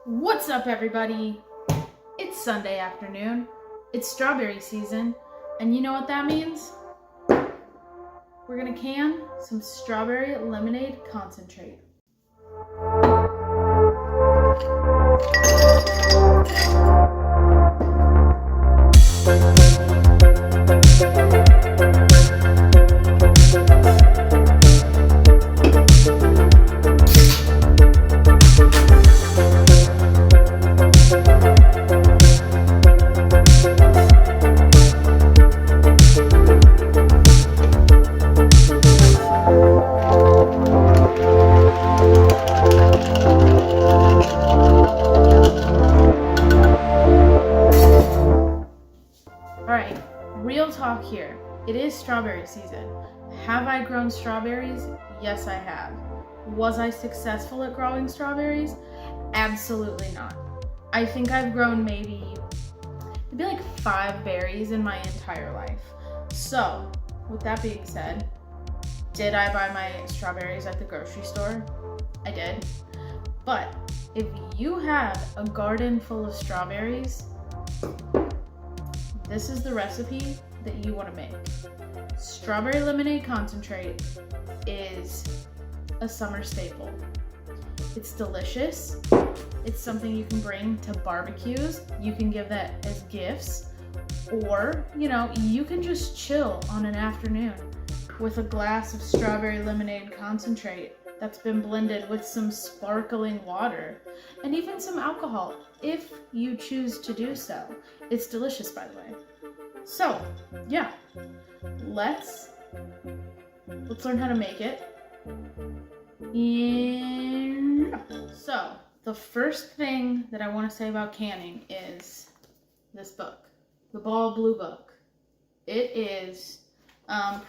What's up, everybody? It's Sunday afternoon. It's strawberry season, and you know what that means? We're gonna can some strawberry lemonade concentrate. Alright, real talk here. It is strawberry season. Have I grown strawberries? Yes, I have. Was I successful at growing strawberries? Absolutely not. I think I've grown maybe like 5 berries in my entire life. So, with that being said, did I buy my strawberries at the grocery store? I did. But if you have a garden full of strawberries, this is the recipe that you want to make. Strawberry lemonade concentrate is a summer staple. It's delicious. It's something you can bring to barbecues. You can give that as gifts. Or, you can just chill on an afternoon with a glass of strawberry lemonade concentrate that's been blended with some sparkling water and even some alcohol if you choose to do so. It's delicious, by the way. So, yeah, let's learn how to make it. And so, the first thing that I want to say about canning is this book, the Ball Blue Book. It is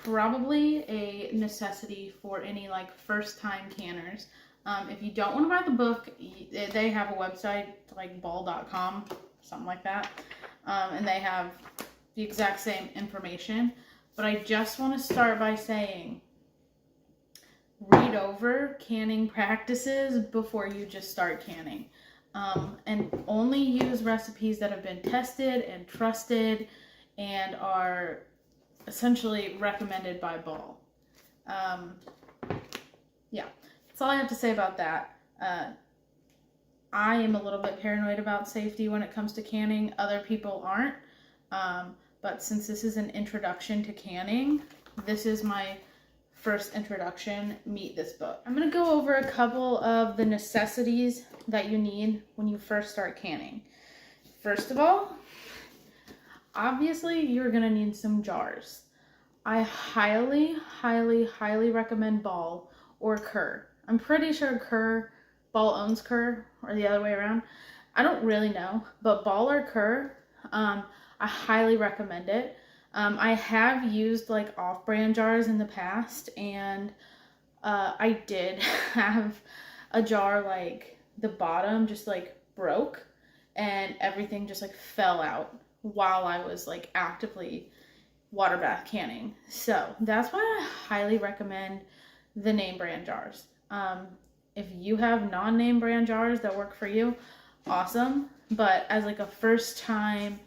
probably a necessity for any first-time canners. If you don't want to buy the book, they have a website like ball.com, something like that, and they have the exact same information. But I just want to start by saying, read over canning practices before you just start canning, and only use recipes that have been tested and trusted and are essentially recommended by Ball. Yeah, that's all I have to say about that. I am a little bit paranoid about safety when it comes to canning. Other people aren't. But since this is an introduction to canning, this is my first introduction. Meet this book. I'm going to go over a couple of the necessities that you need when you first start canning. First of all, obviously, you're going to need some jars. I highly, highly, highly recommend Ball or Kerr. I'm pretty sure Ball owns Kerr, or the other way around. I don't really know, but Ball or Kerr, I highly recommend it. I have used off-brand jars in the past, and I did have a jar the bottom just broke and everything just fell out while I was actively water bath canning. So that's why I highly recommend the name brand jars. If you have non-name brand jars that work for you, awesome. But as a first time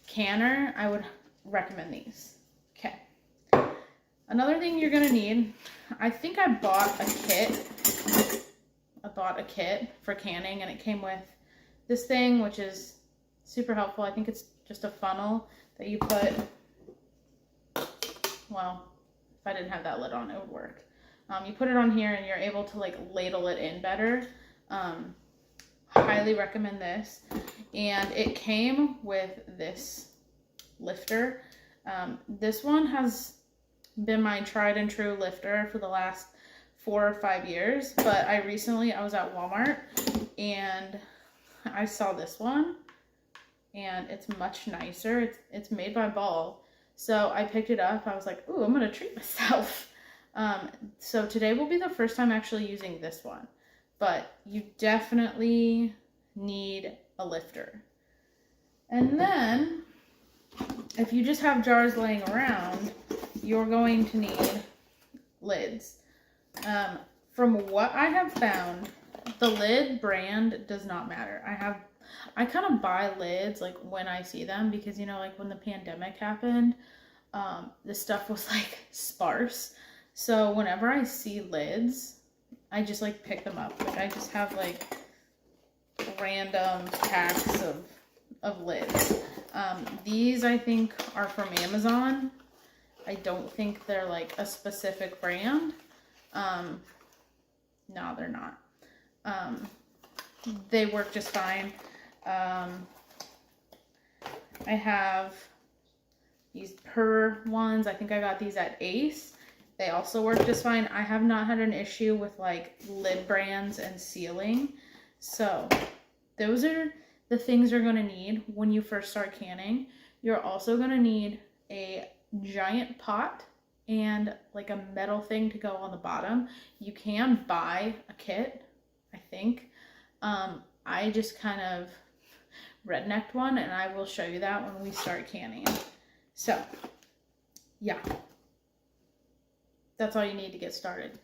canner, I would recommend these. Okay. Another thing you're gonna need, I think I bought a kit. I bought a kit for canning, and it came with this thing, which is super helpful. I think it's just a funnel that you put, well, if I didn't have that lid on, it would work. You put it on here and you're able to ladle it in better. Highly recommend this. And it came with this lifter. This one has been my tried and true lifter for the last 4 or 5 years, but I was at Walmart and I saw this one, and it's much nicer. It's made by Ball. So I picked it up. I was like, ooh, I'm gonna treat myself. So today will be the first time actually using this one, but you definitely need a lifter. And then if you just have jars laying around, you're going to need lids. From what I have found, the lid brand does not matter. I kind of buy lids like when I see them, because, you know, like when the pandemic happened, the stuff was like sparse. So whenever I see lids, I just like pick them up. Like I just have like random packs of lids. These I think are from Amazon. I don't think they're like a specific brand. No, they're not. They work just fine. I have these Puree ones. I think I got these at Ace. They also work just fine. I have not had an issue with like lid brands and sealing. So those are the things you're going to need when you first start canning. You're also going to need a giant pot and like a metal thing to go on the bottom. You can buy a kit, I think. I just kind of rednecked one, and I will show you that when we start canning. So, yeah. That's all you need to get started.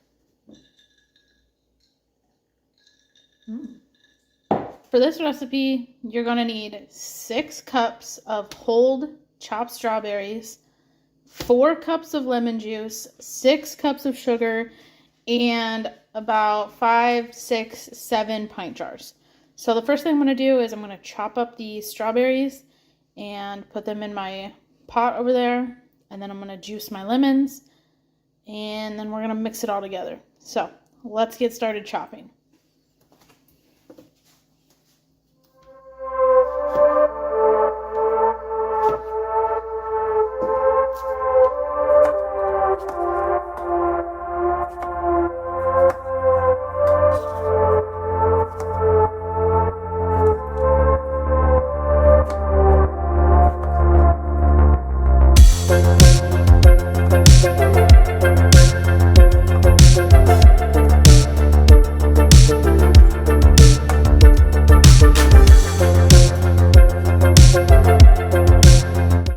For this recipe, you're going to need 6 cups of whole chopped strawberries, 4 cups of lemon juice, 6 cups of sugar, and about 5, 6, 7 pint jars. So the first thing I'm going to do is I'm going to chop up the strawberries and put them in my pot over there. And then I'm going to juice my lemons. And then we're going to mix it all together. So let's get started chopping.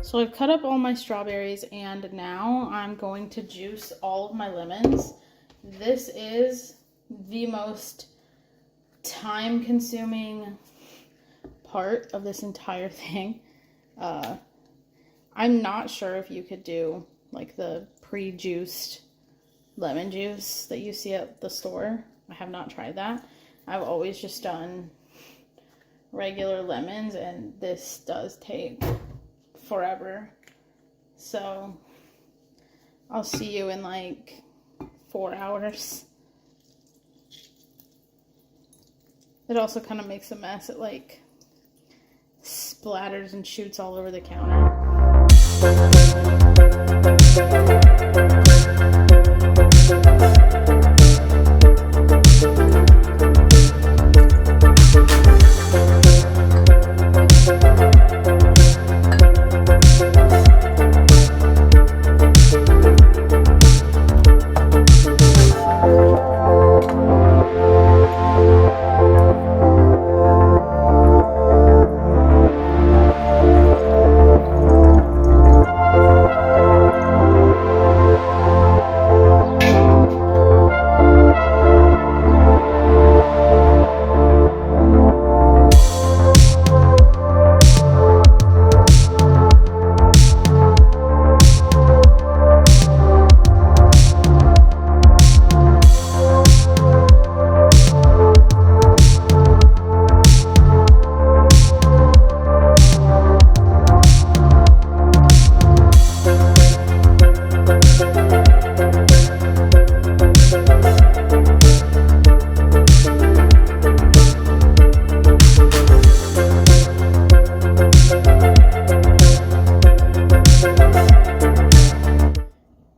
So I've cut up all my strawberries, and now I'm going to juice all of my lemons. This is the most time-consuming part of this entire thing. I'm not sure if you could do like the pre-juiced lemon juice that you see at the store. I have not tried that. I've always just done regular lemons, and this does take forever. So I'll see you in like 4 hours. It also kind of makes a mess. It like splatters and shoots all over the counter.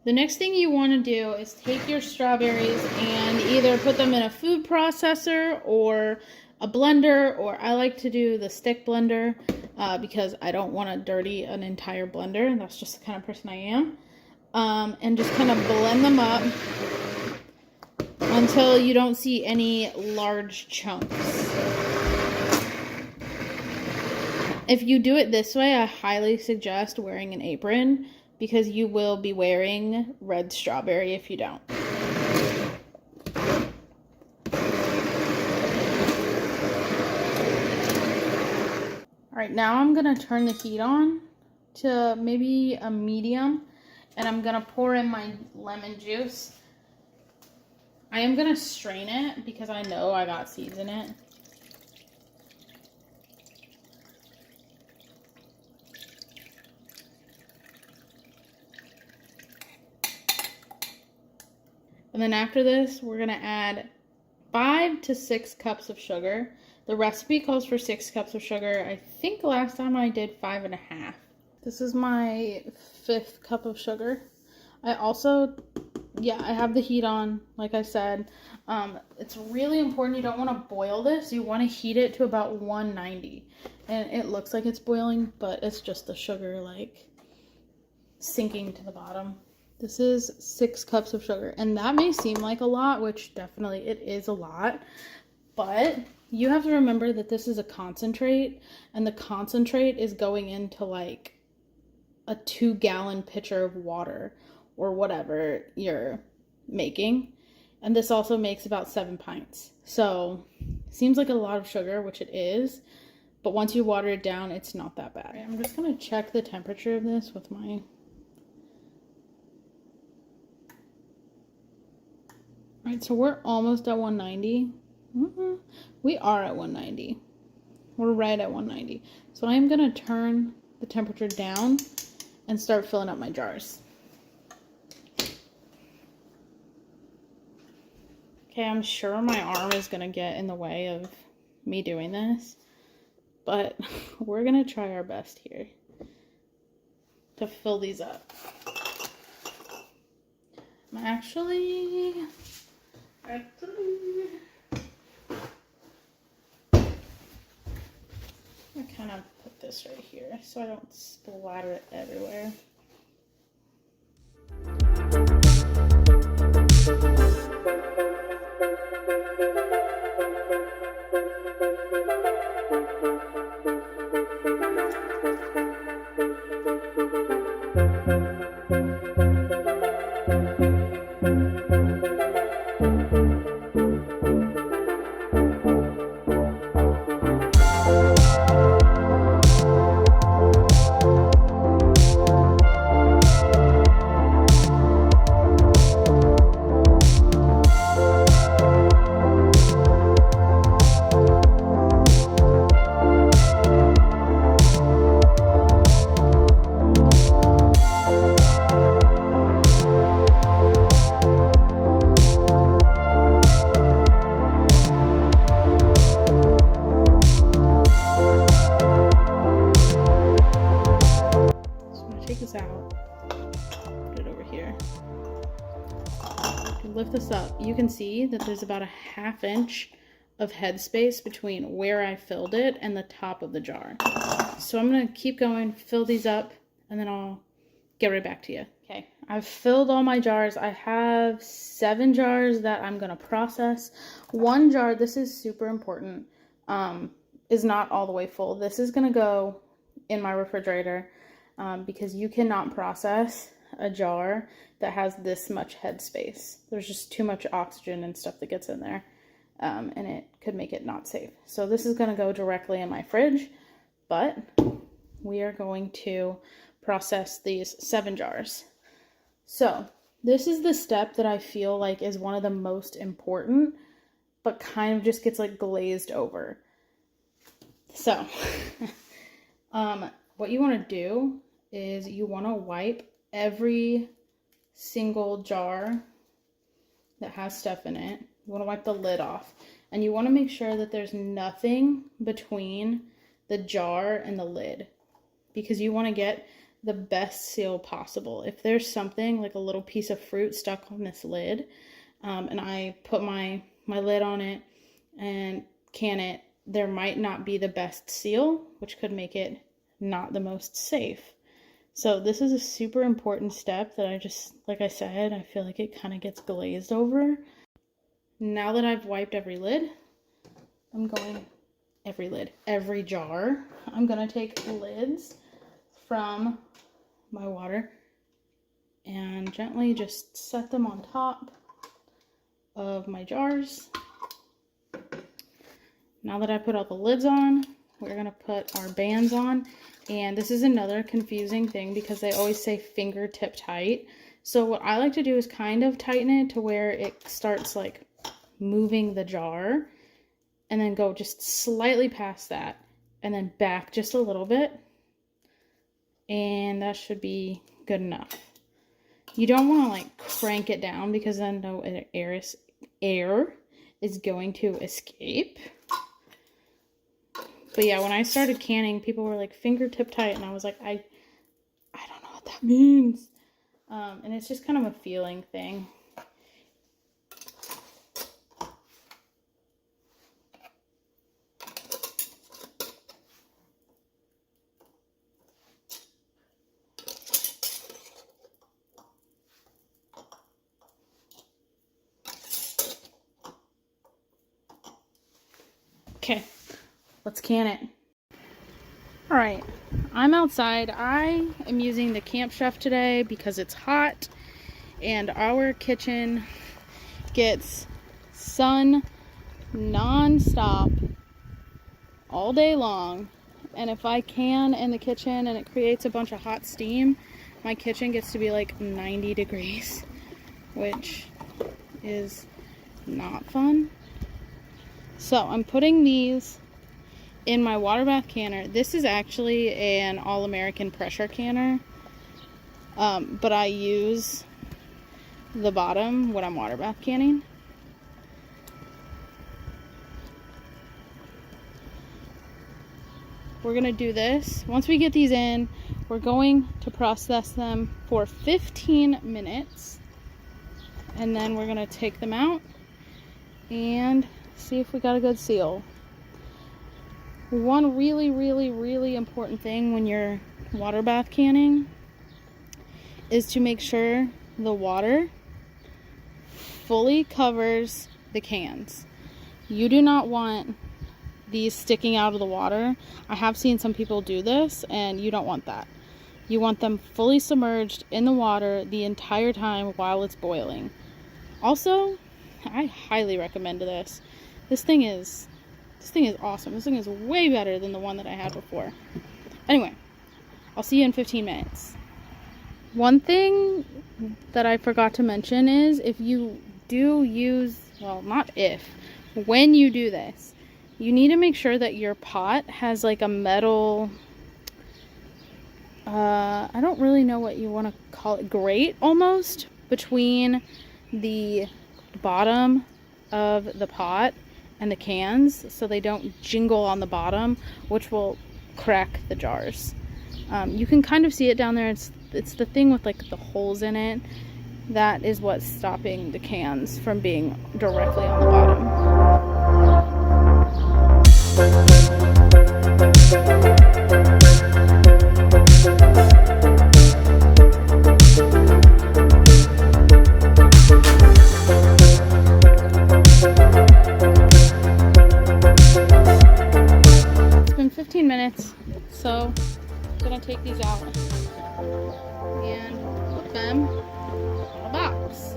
The next thing you want to do is take your strawberries and either put them in a food processor or a blender, or I like to do the stick blender because I don't want to dirty an entire blender. That's just the kind of person I am. And just kind of blend them up until you don't see any large chunks. If you do it this way, I highly suggest wearing an apron, because you will be wearing red strawberry if you don't. right, now I'm gonna turn the heat on to maybe a medium, and I'm gonna pour in my lemon juice. I am gonna strain it because I know I got seeds in it. And then after this, we're gonna add 5 to 6 cups of sugar. The recipe calls for 6 cups of sugar. I think last time I did 5.5. This is my 5th cup of sugar. I also, I have the heat on, like I said. It's really important. You don't want to boil this. You want to heat it to about 190. And it looks like it's boiling, but it's just the sugar like sinking to the bottom. This is 6 cups of sugar, and that may seem like a lot, which definitely it is a lot, but you have to remember that this is a concentrate, and the concentrate is going into like a 2-gallon pitcher of water or whatever you're making, and this also makes about 7 pints. So it seems like a lot of sugar, which it is, but once you water it down, it's not that bad. I'm just gonna check the temperature of this with my Alright, so we're almost at 190. We are at 190. We're right at 190. So I'm going to turn the temperature down and start filling up my jars. Okay, I'm sure my arm is going to get in the way of me doing this, but we're going to try our best here to fill these up. I'm actually I kind of put this right here so I don't splatter it everywhere. Lift this up, you can see that there's about a 1/2 inch of headspace between where I filled it and the top of the jar. So I'm going to keep going, fill these up, and then I'll get right back to you. Okay, I've filled all my jars. I have 7 jars that I'm going to process. 1 jar, this is super important, is not all the way full. This is going to go in my refrigerator because you cannot process a jar that has this much headspace. There's just too much oxygen and stuff that gets in there, and it could make it not safe. So this is going to go directly in my fridge, but we are going to process these 7 jars. So this is the step that I feel like is one of the most important, but kind of just gets like glazed over. So what you want to do is you want to wipe every single jar that has stuff in it. You want to wipe the lid off, and you want to make sure that there's nothing between the jar and the lid, because you want to get the best seal possible. If there's something like a little piece of fruit stuck on this lid, and I put my lid on it and can it, there might not be the best seal, which could make it not the most safe. So this is a super important step that I just, like I said, I feel like it kind of gets glazed over. Now that I've wiped every lid, every jar, I'm going to take lids from my water and gently just set them on top of my jars. Now that I put all the lids on, we're gonna put our bands on. And this is another confusing thing because they always say fingertip tight. So what I like to do is kind of tighten it to where it starts like moving the jar, and then go just slightly past that and then back just a little bit. And that should be good enough. You don't want to like crank it down because then no air is going to escape. But yeah, when I started canning, people were like fingertip tight, and I was like, I don't know what that means. And it's just kind of a feeling thing. Okay, let's can it. All right, I'm outside. I am using the Camp Chef today because it's hot and our kitchen gets sun non-stop all day long. And if I can in the kitchen and it creates a bunch of hot steam, my kitchen gets to be like 90 degrees, which is not fun. So I'm putting these in my water bath canner. This is actually an All-American pressure canner, but I use the bottom when I'm water bath canning. We're gonna do this. Once we get these in, we're going to process them for 15 minutes, and then we're gonna take them out and see if we got a good seal. One really important thing when you're water bath canning is to make sure the water fully covers the cans. You do not want these sticking out of the water. I have seen some people do this, and you don't want that. You want them fully submerged in the water the entire time while it's boiling. Also, I highly recommend this. This thing is awesome. This thing is way better than the one that I had before. Anyway, I'll see you in 15 minutes. One thing that I forgot to mention is if you do use, well, not if, when you do this, you need to make sure that your pot has like a metal, I don't really know what you want to call it, grate almost, between the bottom of the pot and the cans, so they don't jingle on the bottom, which will crack the jars. You can kind of see it down there. It's the thing with like the holes in it. That is what's stopping the cans from being directly on the bottom. It's been 15 minutes, so I'm gonna take these out and put them in a box.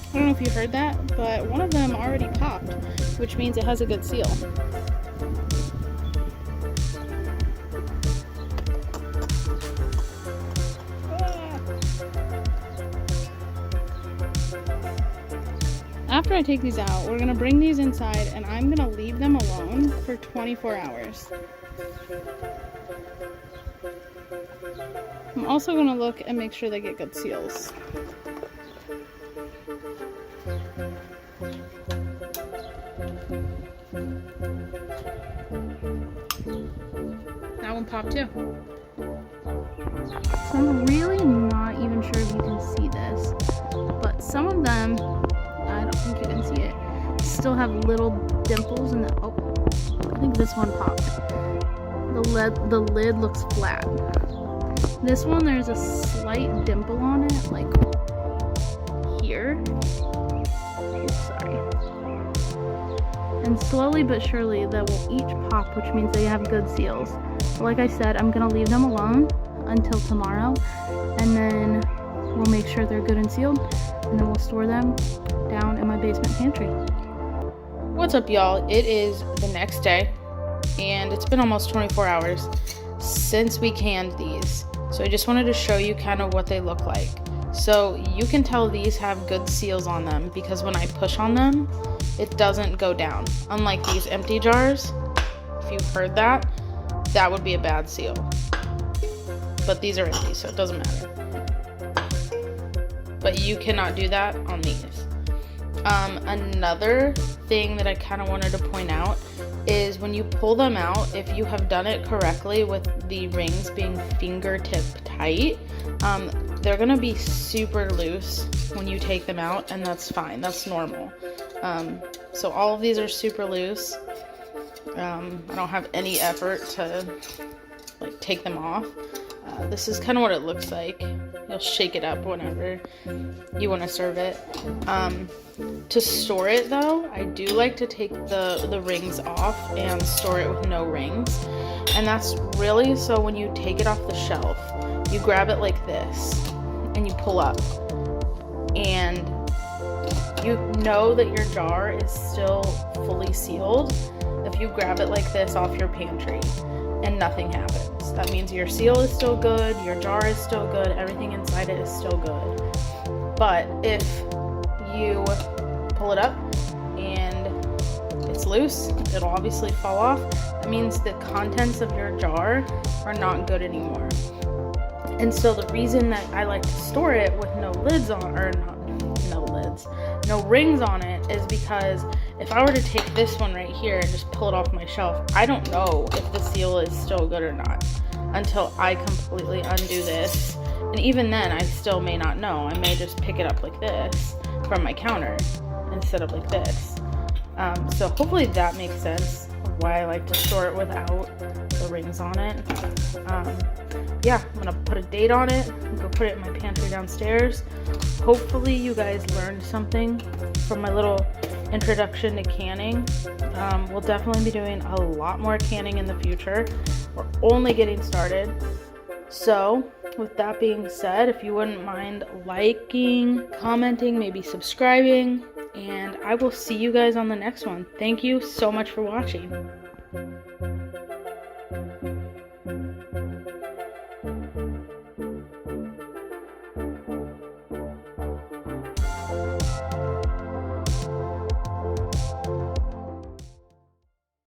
I don't know if you heard that, but one of them already popped, which means it has a good seal. After I take these out, we're gonna bring these inside and I'm gonna leave them alone for 24 hours. I'm also gonna look and make sure they get good seals. That one popped too. So I'm really not even sure if you can see this, but some of them, don't think you can see it. Still have little dimples in the, oh, I think this one popped. The lid looks flat. This one, there's a slight dimple on it, like here. Oops, sorry. And slowly but surely, they will each pop, which means they have good seals. So like I said, I'm gonna leave them alone until tomorrow, and then we'll make sure they're good and sealed, and then we'll store them down in my basement pantry. What's up, y'all? It is the next day, and it's been almost 24 hours since we canned these. So I just wanted to show you kind of what they look like. So you can tell these have good seals on them because when I push on them, it doesn't go down. Unlike these empty jars, if you've heard that, that would be a bad seal. But these are empty, so it doesn't matter. But you cannot do that on these. Another thing that I kind of wanted to point out is when you pull them out, if you have done it correctly with the rings being fingertip tight, they're gonna be super loose when you take them out, and that's fine, that's normal. So all of these are super loose. I don't have any effort to like take them off. This is kind of what it looks like. You'll shake it up whenever you want to serve it. To store it though, I do like to take the rings off and store it with no rings. And that's really so when you take it off the shelf, you grab it like this and you pull up. And you know that your jar is still fully sealed if you grab it like this off your pantry and nothing happens. That means your seal is still good, your jar is still good, everything inside it is still good. But if you pull it up and it's loose, it'll obviously fall off. That means the contents of your jar are not good anymore. And so the reason that I like to store it with no lids on, or no rings on it, is because if I were to take this one right here and just pull it off my shelf, I don't know if the seal is still good or not until I completely undo this. And even then, I still may not know. I may just pick it up like this from my counter instead of like this. So hopefully that makes sense why I like to store it without the rings on it. Yeah, I'm gonna put a date on it and go put it in my pantry downstairs. Hopefully you guys learned something from my little introduction to canning. We'll definitely be doing a lot more canning in the future. We're only getting started. So with that being said, if you wouldn't mind liking, commenting, maybe subscribing, and I will see you guys on the next one. Thank you so much for watching.